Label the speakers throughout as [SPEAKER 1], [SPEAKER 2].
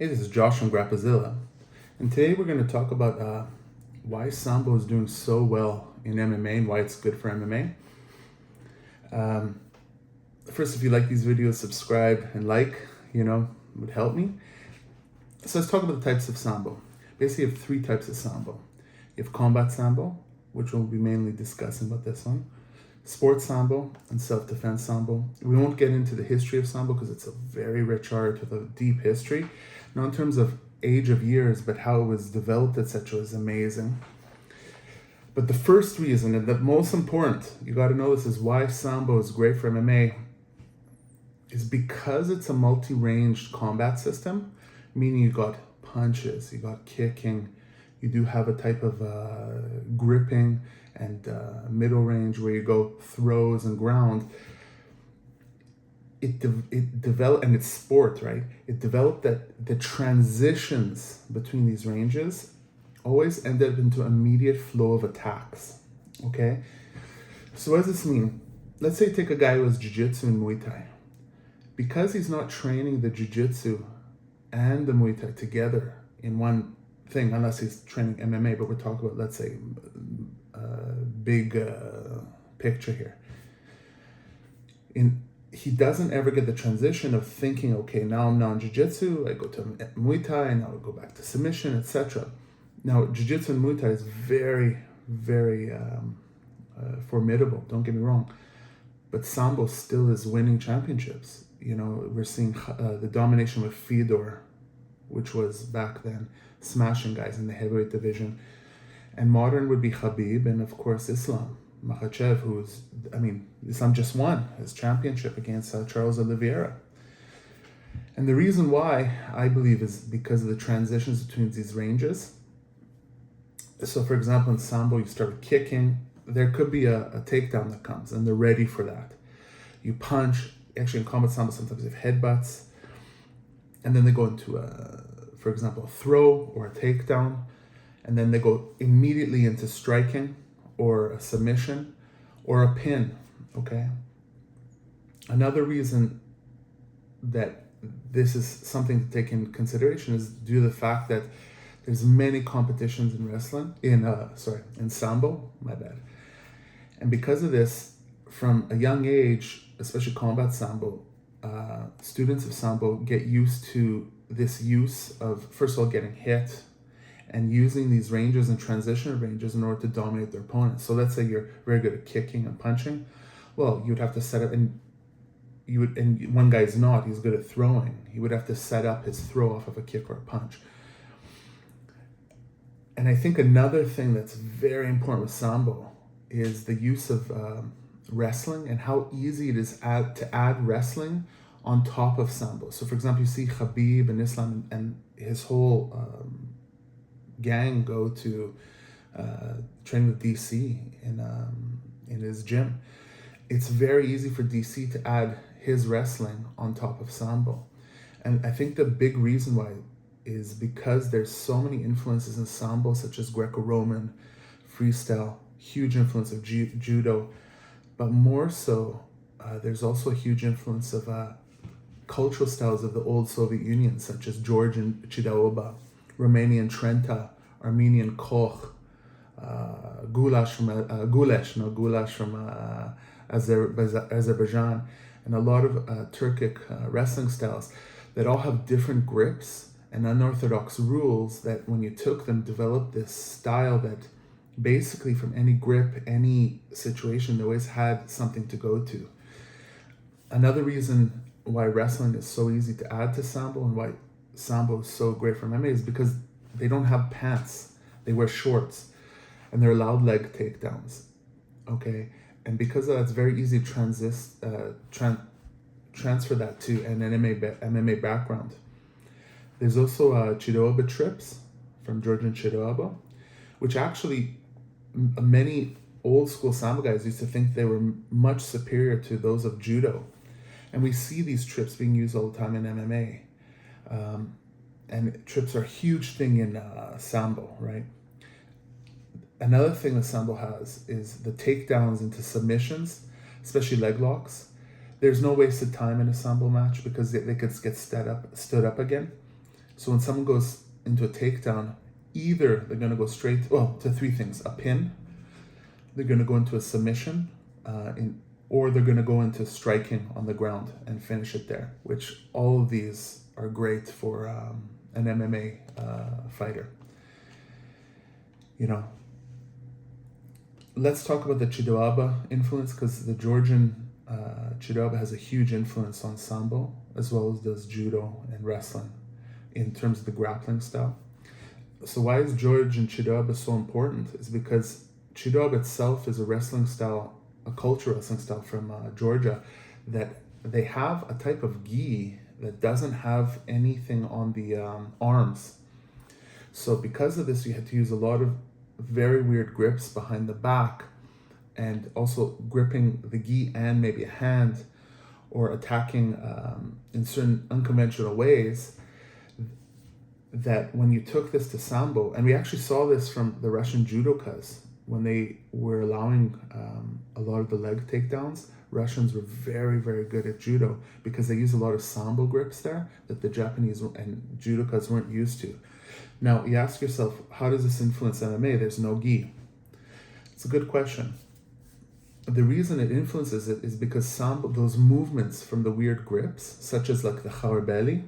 [SPEAKER 1] Hey, this is Josh from Grappazilla, and today we're going to talk about why Sambo is doing so well in MMA and why it's good for MMA. First, if you like these videos, subscribe and like, would help me. So let's talk about the types of Sambo. Basically, you have three types of Sambo. You have combat Sambo, which we'll be mainly discussing about this one, sports Sambo, and self-defense Sambo. We won't get into the history of Sambo because it's a very rich art with a deep history. Not in terms of age of years, but how it was developed, etc. is amazing. But the first reason, and the most important, you got to know this, is why Sambo is great for MMA, is because it's a multi-ranged combat system, meaning you got punches, you got kicking, you do have a type of gripping and middle range where you go throws and ground. It developed, and it's sport, right? It developed that the transitions between these ranges always ended up into immediate flow of attacks, okay? So what does this mean? Let's say take a guy who has jiu-jitsu and Muay Thai. Because he's not training the jiu-jitsu and the Muay Thai together in one thing, unless he's training MMA, but we're talking about, let's say, big picture here. He doesn't ever get the transition of thinking, okay, now I'm non-jiu-jitsu, I go to Muay Thai, and now I go back to submission, etc. Now, jiu-jitsu and Muay Thai is very, very formidable, don't get me wrong. But Sambo still is winning championships. We're seeing the domination with Fedor, which was back then smashing guys in the heavyweight division. And modern would be Khabib, and of course Islam. Makhachev, Islam just won his championship against Charles Oliveira. And the reason why, I believe, is because of the transitions between these ranges. So, for example, in Sambo, you start with kicking. There could be a takedown that comes, and they're ready for that. You punch. Actually, in combat Sambo, sometimes you have headbutts. And then they go into, for example, a throw or a takedown. And then they go immediately into striking or a submission or a pin, okay? Another reason that this is something to take into consideration is due to the fact that there's many competitions in wrestling, in Sambo, my bad. And because of this, from a young age, especially combat Sambo, students of Sambo get used to this use of, first of all, getting hit and using these ranges and transition ranges in order to dominate their opponents. So let's say you're very good at kicking and punching. Well, you'd have to set up, and one guy's not, he's good at throwing. He would have to set up his throw off of a kick or a punch. And I think another thing that's very important with Sambo is the use of wrestling and how easy it is to add wrestling on top of Sambo. So for example, you see Khabib and Islam and his whole gang go to train with DC in his gym. It's very easy for DC to add his wrestling on top of Sambo. And I think the big reason why is because there's so many influences in Sambo, such as Greco-Roman, freestyle, huge influence of judo, but more so, there's also a huge influence of cultural styles of the old Soviet Union, such as Georgian Chidaoba, Romanian Trenta, Armenian Koch, goulash from Azerbaijan, and a lot of Turkic wrestling styles that all have different grips and unorthodox rules that when you took them developed this style that basically from any grip, any situation, they always had something to go to. Another reason why wrestling is so easy to add to Sambo and why Sambo is so great for MMA is because they don't have pants. They wear shorts and they're allowed leg takedowns, okay? And because of that, it's very easy to transfer that to an MMA background. There's also Chidaoba trips from Georgian Chidaoba, which actually many old school Sambo guys used to think they were much superior to those of judo. And we see these trips being used all the time in MMA. And trips are a huge thing in Sambo, right? Another thing that Sambo has is the takedowns into submissions, especially leg locks. There's no wasted time in a Sambo match because they could get stood up again. So when someone goes into a takedown, either they're going to go straight, to three things: a pin, they're going to go into a submission, or they're going to go into striking on the ground and finish it there, which all of these are great for an MMA fighter. Let's talk about the Chidaoba influence, because the Georgian Chidaoba has a huge influence on Sambo, as well as does judo and wrestling in terms of the grappling style. So why is Georgian Chidaoba so important? Is because Chidaoba itself is a wrestling style, a cultural wrestling style from Georgia, that they have a type of gi that doesn't have anything on the arms. So because of this, you had to use a lot of very weird grips behind the back, and also gripping the gi and maybe a hand, or attacking in certain unconventional ways, that when you took this to Sambo, and we actually saw this from the Russian judokas, when they were allowing a lot of the leg takedowns, Russians were very, very good at judo, because they use a lot of Sambo grips there that the Japanese and judokas weren't used to. Now, you ask yourself, how does this influence MMA? There's no gi. It's a good question. The reason it influences it is because Sambo, those movements from the weird grips, such as like the Kharabeli,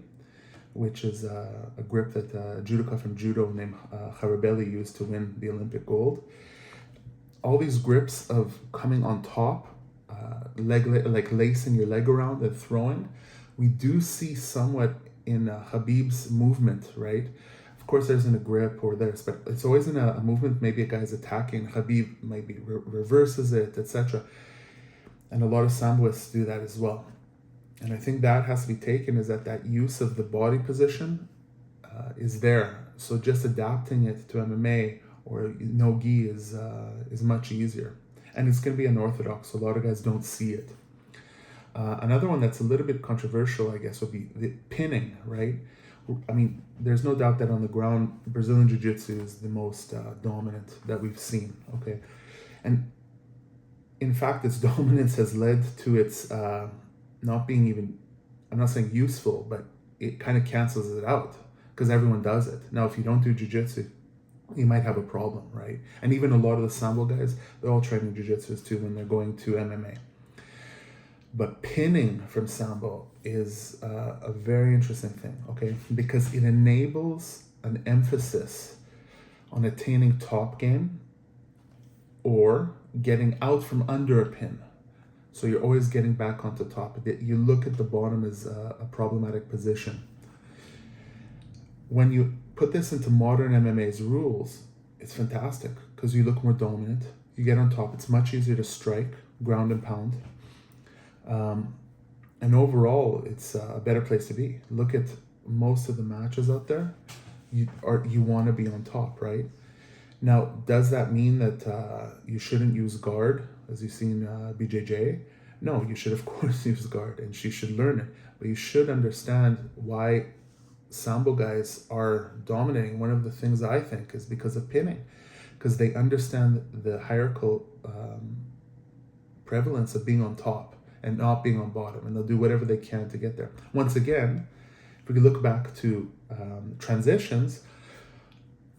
[SPEAKER 1] which is a grip that a judoka from judo named Kharabeli used to win the Olympic gold. All these grips of coming on top, like lacing your leg around and throwing, we do see somewhat in Khabib's movement, right? Of course, there's in a grip or there's, but it's always in a movement. Maybe a guy's attacking, Khabib maybe reverses it, etc. And a lot of Samboists do that as well. And I think that has to be taken, is that use of the body position is there. So just adapting it to MMA or no gi is much easier. And it's going to be unorthodox, so a lot of guys don't see it. Another one that's a little bit controversial, I guess, would be the pinning, right? I mean, there's no doubt that on the ground, Brazilian Jiu-Jitsu is the most dominant that we've seen, okay? And in fact, its dominance has led to its not being even, I'm not saying useful, but it kind of cancels it out because everyone does it. Now, if you don't do Jiu-Jitsu, you might have a problem, right? And even a lot of the Sambo guys, they're all training Jiu-Jitsu too when they're going to MMA. But pinning from Sambo is a very interesting thing, okay? Because it enables an emphasis on attaining top game or getting out from under a pin. So you're always getting back onto top. You look at the bottom as a problematic position. When you put this into modern MMA's rules, it's fantastic because you look more dominant. You get on top. It's much easier to strike, ground and pound. And overall, it's a better place to be. Look at most of the matches out there. You want to be on top, right? Now, does that mean that you shouldn't use guard, as you see in BJJ? No, you should of course use guard, and you should learn it. But you should understand why Sambo guys are dominating. One of the things I think is because of pinning, because they understand the hierarchical prevalence of being on top and not being on bottom, and they'll do whatever they can to get there. Once again, if we look back to transitions,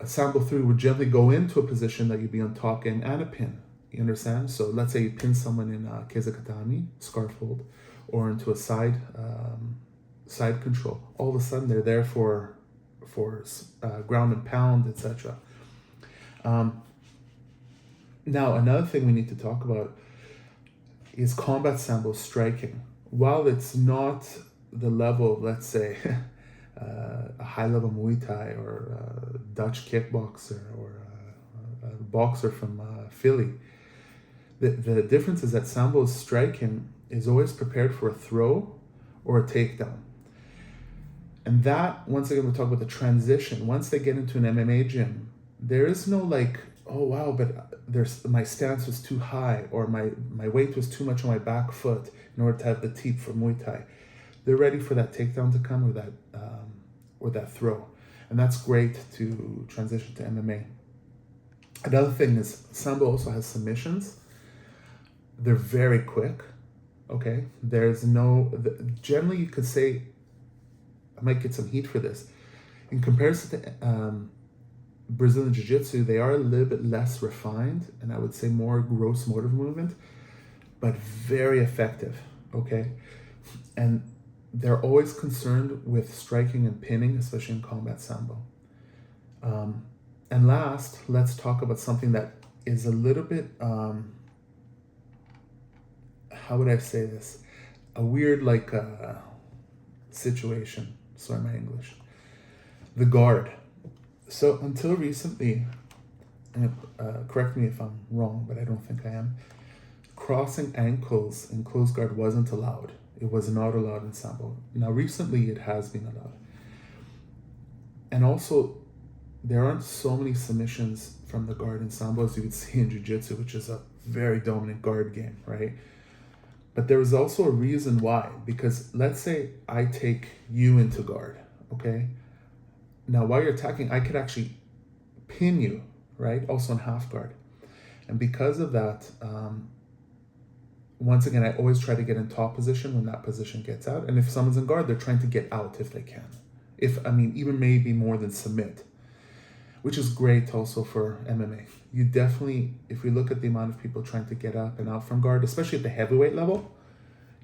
[SPEAKER 1] a Sambo 3 would generally go into a position that you'd be on top game and a pin. You understand? So let's say you pin someone in Kezakatami, scarf hold, or into a side control. All of a sudden they're there for ground and pound, etc. Now, another thing we need to talk about is combat Sambo striking. While it's not the level of, let's say, a high-level Muay Thai or a Dutch kickboxer or a boxer from Philly, the difference is that Sambo's striking is always prepared for a throw or a takedown. And that, once again, we'll talk about the transition. Once they get into an MMA gym, there is no like, oh wow, but my stance was too high, or my weight was too much on my back foot in order to have the teep for Muay Thai. They're ready for that takedown to come or that throw. And that's great to transition to MMA. Another thing is Sambo also has submissions. They're very quick, okay? Generally you could say, I might get some heat for this, In comparison to Brazilian Jiu-Jitsu, they are a little bit less refined, and I would say more gross motor movement, but very effective, okay? And they're always concerned with striking and pinning, especially in combat Sambo. And last, let's talk about something that is a little bit, how would I say this? A weird situation, sorry my English. The guard. So until recently, and correct me if I'm wrong, but I don't think I am, crossing ankles in close guard wasn't allowed. It was not allowed in Sambo. Now recently it has been allowed. And also, there aren't so many submissions from the guard in Sambo as you would see in Jiu-Jitsu, which is a very dominant guard game, right? But there is also a reason why, because let's say I take you into guard, okay? Now, while you're attacking, I could actually pin you, right? Also in half guard. And because of that, once again, I always try to get in top position when that position gets out. And if someone's in guard, they're trying to get out if they can. Even maybe more than submit, which is great also for MMA. You definitely, if we look at the amount of people trying to get up and out from guard, especially at the heavyweight level,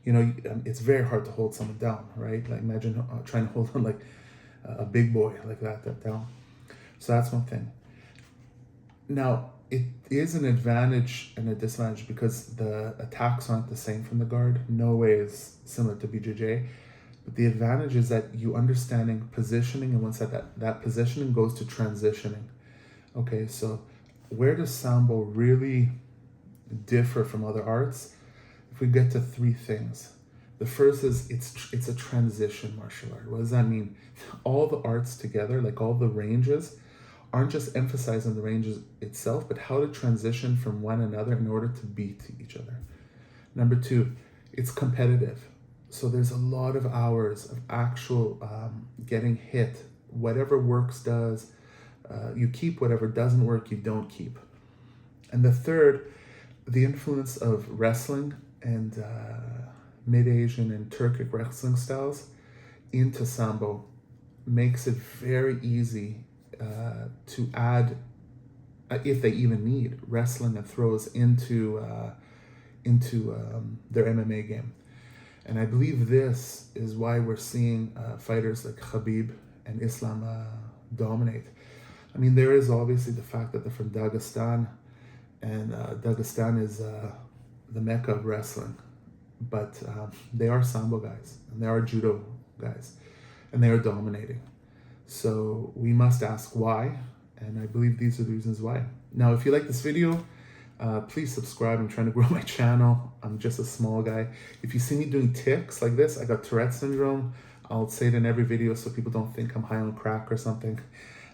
[SPEAKER 1] it's very hard to hold someone down, right? Like imagine trying to hold on like a big boy like that down. So that's one thing. Now, it is an advantage and a disadvantage because the attacks aren't the same from the guard. No way is similar to BJJ. But the advantage is that you understanding positioning, and once that positioning goes to transitioning. Okay, so where does Sambo really differ from other arts? If we get to three things. The first is it's a transition martial art. What does that mean? All the arts together, like all the ranges, aren't just emphasizing the ranges itself, but how to transition from one another in order to beat each other. Number two, it's competitive. So there's a lot of hours of actual getting hit. Whatever works does, you keep. Whatever doesn't work, you don't keep. And the third, the influence of wrestling and mid-Asian and Turkic wrestling styles into Sambo makes it very easy to add, if they even need, wrestling and throws into their MMA game. And I believe this is why we're seeing fighters like Khabib and Islam dominate. I mean, there is obviously the fact that they're from Dagestan, and Dagestan is the mecca of wrestling. But they are Sambo guys, and they are Judo guys, and they are dominating. So we must ask why, and I believe these are the reasons why. Now, if you like this video, please subscribe. I'm trying to grow my channel. I'm just a small guy. If you see me doing tics like this, I got Tourette syndrome. I'll say it in every video so people don't think I'm high on crack or something.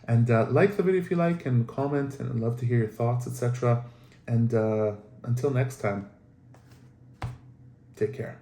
[SPEAKER 1] And like the video if you like, and comment, and I'd love to hear your thoughts, etc. And until next time, take care.